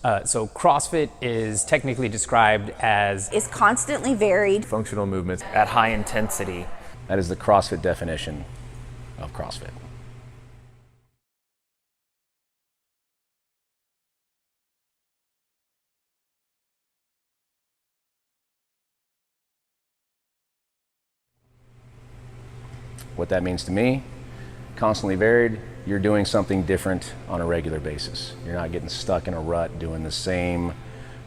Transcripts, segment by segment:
So CrossFit is technically described as Is constantly varied. Functional movements at high intensity. That is the CrossFit definition of CrossFit. What that means to me, constantly varied, you're doing something different on a regular basis. You're not getting stuck in a rut doing the same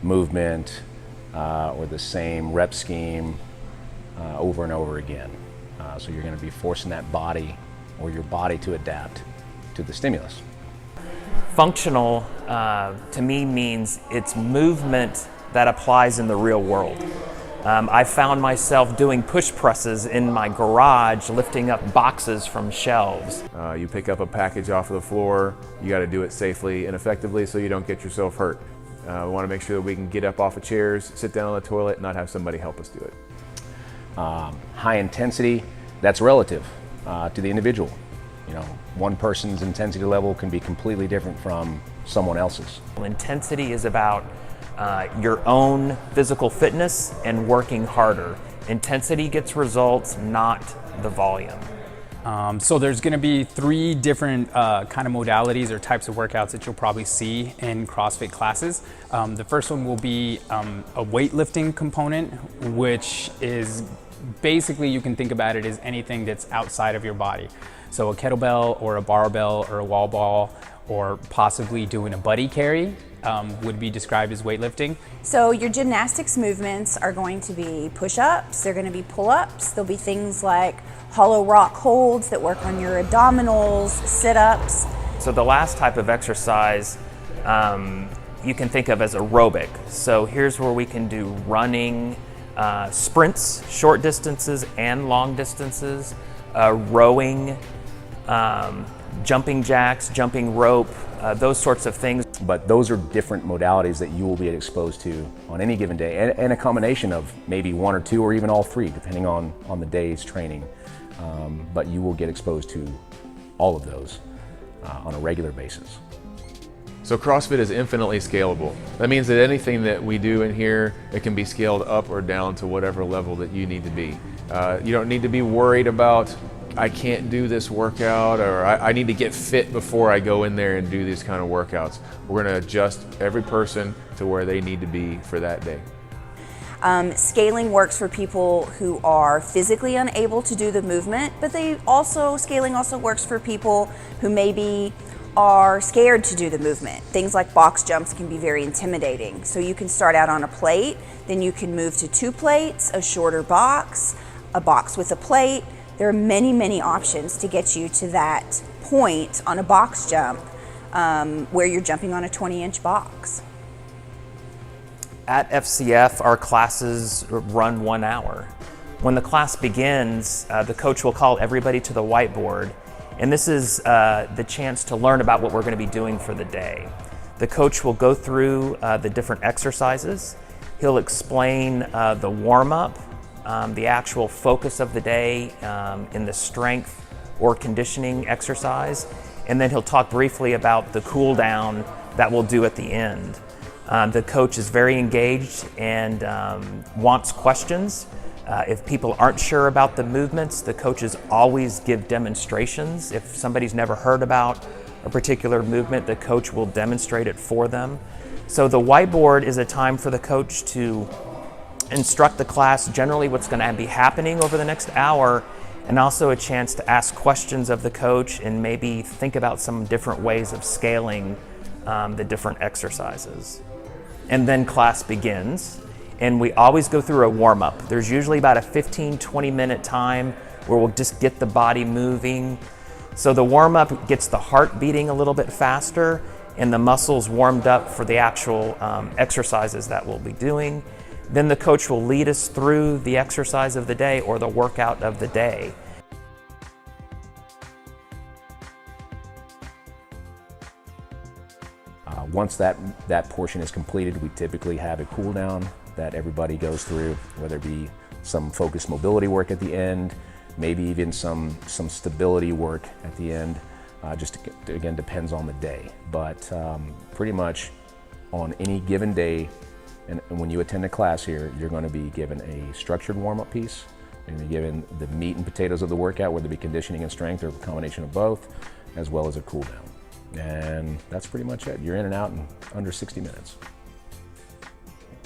movement or the same rep scheme over and over again. So you're going to be forcing that body or your body to adapt to the stimulus. Functional to me means it's movement that applies in the real world. I found myself doing push presses in my garage, lifting up boxes from shelves. You pick up a package off of the floor, you got to do it safely and effectively so you don't get yourself hurt. We want to make sure that we can get up off of chairs, sit down on the toilet, and not have somebody help us do it. High intensity, that's relative to the individual. You know, one person's intensity level can be completely different from someone else's. Intensity is about your own physical fitness and working harder. Intensity gets results, not the volume. So there's going to be 3 different kind of modalities or types of workouts that you'll probably see in CrossFit classes. The first one will be a weightlifting component, which is basically, you can think about it as anything that's outside of your body. So a kettlebell or a barbell or a wall ball or possibly doing a buddy carry would be described as weightlifting. So your gymnastics movements are going to be push-ups, they're going to be pull-ups, there'll be things like hollow rock holds that work on your abdominals, sit-ups. So the last type of exercise you can think of as aerobic. So here's where we can do running, sprints, short distances and long distances, rowing, jumping jacks, jumping rope, those sorts of things. But those are different modalities that you will be exposed to on any given day, and a combination of maybe 1 or 2 or even all 3, depending on the day's training. But you will get exposed to all of those on a regular basis. So CrossFit is infinitely scalable. That means that anything that we do in here, it can be scaled up or down to whatever level that you need to be. You don't need to be worried about, I can't do this workout, or I need to get fit before I go in there and do these kind of workouts. We're going to adjust every person to where they need to be for that day. Scaling works for people who are physically unable to do the movement, but scaling also works for people who maybe are scared to do the movement. Things like box jumps can be very intimidating. So you can start out on a plate, then you can move to 2 plates, a shorter box, a box with a plate. There are many, many options to get you to that point on a box jump where you're jumping on a 20-inch box. At FCF, our classes run 1 hour. When the class begins, the coach will call everybody to the whiteboard, and this is the chance to learn about what we're going to be doing for the day. The coach will go through the different exercises. He'll explain the warm-up, the actual focus of the day in the strength or conditioning exercise, and then he'll talk briefly about the cool down that we'll do at the end. The coach is very engaged and wants questions. If people aren't sure about the movements, the coaches always give demonstrations. If somebody's never heard about a particular movement, the coach will demonstrate it for them. So the whiteboard is a time for the coach to instruct the class generally what's going to be happening over the next hour, and also a chance to ask questions of the coach and maybe think about some different ways of scaling the different exercises. And then class begins, and we always go through a warm-up. There's usually about a 15-20 minute time where we'll just get the body moving. So the warm-up gets the heart beating a little bit faster and the muscles warmed up for the actual exercises that we'll be doing. Then the coach will lead us through the exercise of the day or the workout of the day. Once that portion is completed, we typically have a cool down that everybody goes through, whether it be some focused mobility work at the end, maybe even some stability work at the end. Just again, depends on the day. But pretty much on any given day, and when you attend a class here, you're going to be given a structured warm-up piece. You're going to be given the meat and potatoes of the workout, whether it be conditioning and strength or a combination of both, as well as a cool down. And that's pretty much it. You're in and out in under 60 minutes.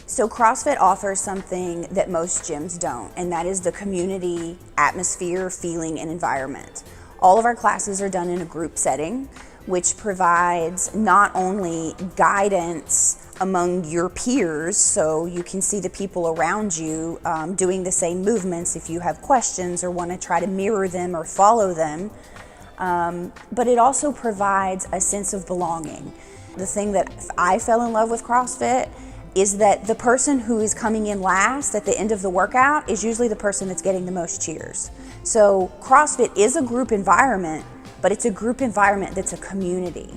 So CrossFit offers something that most gyms don't, and that is the community atmosphere, feeling, and environment. All of our classes are done in a group setting, which provides not only guidance among your peers, so you can see the people around you doing the same movements if you have questions or want to try to mirror them or follow them, but it also provides a sense of belonging. The thing that I fell in love with CrossFit is that the person who is coming in last at the end of the workout is usually the person that's getting the most cheers. So CrossFit is a group environment, but it's a group environment that's a community.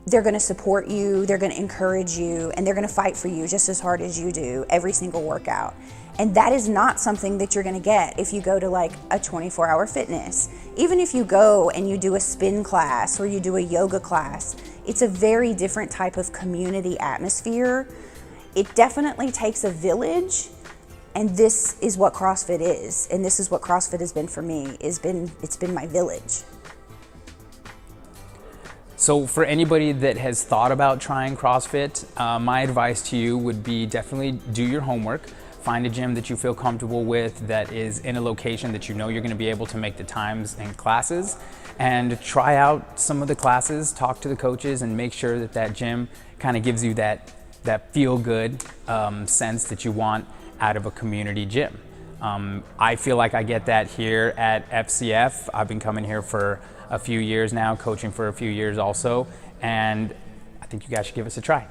They're going to support you, they're going to encourage you, and they're going to fight for you just as hard as you do every single workout. And that is not something that you're going to get if you go to like a 24-hour fitness. Even if you go and you do a spin class or you do a yoga class, it's a very different type of community atmosphere. It definitely takes a village, and this is what CrossFit is, and this is what CrossFit has been for me. It's been my village. So for anybody that has thought about trying CrossFit, my advice to you would be definitely do your homework. Find a gym that you feel comfortable with that is in a location that you know you're going to be able to make the times and classes, and try out some of the classes, talk to the coaches, and make sure that that gym kind of gives you that feel-good sense that you want out of a community gym. I feel like I get that here at FCF. I've been coming here for a few years now, coaching for a few years also, and I think you guys should give us a try.